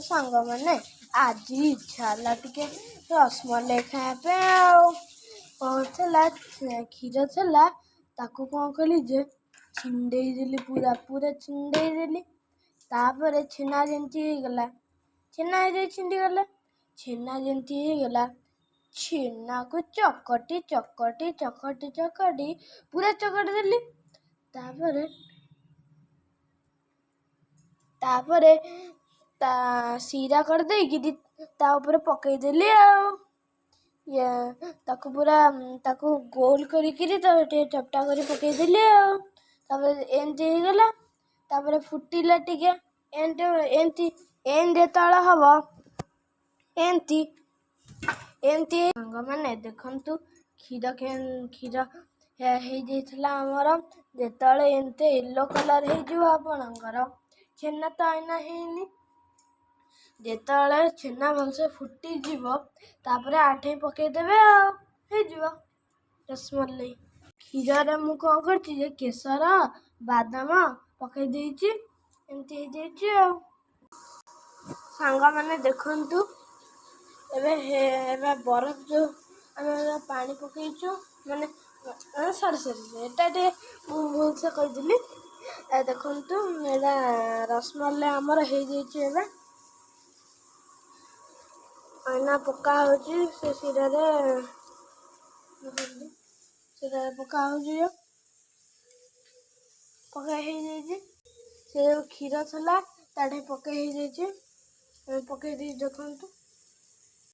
ସାଙ୍ଗ ମାନେ ଆଜି ଇଚ୍ଛା ହେଲା ଟିକେ ରସମଲେଇ ଖାଇବା ପାଇଁ। ଆଉ କହୁଥିଲା କ୍ଷୀର ଥିଲା, ତାକୁ କ'ଣ କଲି ଯେ ଛିଣ୍ଡେଇ ଦେଲି, ପୁରା ଛିଣ୍ଡେଇ ଦେଲି। ତାପରେ ଛେନା ଯେମିତି ହେଇଗଲା, ଛେନା ଛିଣ୍ଡିଗଲା। ଛେନା ଯେମିତି ହେଇଗଲା, ଛେନାକୁ ଚକଟି ପୁରା ଚକଟି ଦେଲି। ତାପରେ ତା ଶିରା କରିଦେଇକି ତା ଉପରେ ପକେଇଦେଲି। ଆଉ ତାକୁ ଗୋଲ କରିକିରି ଟିକେ ଚପଟା କରି ପକେଇଦେଲି। ଆଉ ତାପରେ ଏମିତି ହେଇଗଲା। ତାପରେ ଫୁଟିଲା ଟିକେ, ଏମିତି ଯେତେବେଳେ ହବ, ଏମିତି ସାଙ୍ଗମାନେ ଦେଖନ୍ତୁ, କ୍ଷୀର ହେଇଯାଇଥିଲା ଆମର। ଯେତେବେଳେ ଏମିତି ୟେଲୋ କଲର ହେଇଯିବ ଆପଣଙ୍କର, ଛେନା ତ ଆଇନା ହେଇନି। ଯେତେବେଳେ ଛେନା ଭଲସେ ଫୁଟିଯିବ, ତାପରେ ଆଠେଇ ପକେଇଦେବେ, ଆଉ ହେଇଯିବ ରସମଲେଇ। କ୍ଷୀରରେ ମୁଁ କ'ଣ କରିଛି ଯେ କେଶର, ବାଦାମ ପକେଇ ଦେଇଛି, ଏମିତି ହେଇଯାଇଛି। ଆଉ ସାଙ୍ଗମାନେ ଦେଖନ୍ତୁ, ଏବେ ବରଫ ଯେଉଁ ଆମେ ପାଣି ପକେଇଛୁ, ସରି ଏଟା ଟିକେ ମୁଁ ଭଲସେ କହିଦେଲି। ଦେଖନ୍ତୁ, ଏଇଟା ରସମଲେଇ ଆମର ହେଇଯାଇଛି। ଏବେ ଆଇନା ପକା ହେଉଛି ସେ ଶିରାରେ ପକା ହେଉଛି, ପକା ହେଇଯାଇଛି। ସେ ଯେଉଁ କ୍ଷୀର ଥିଲା ତାଠି ପକେଇ ହେଇଯାଇଛି, ପକେଇ ଦେଇ ଦେଖନ୍ତୁ।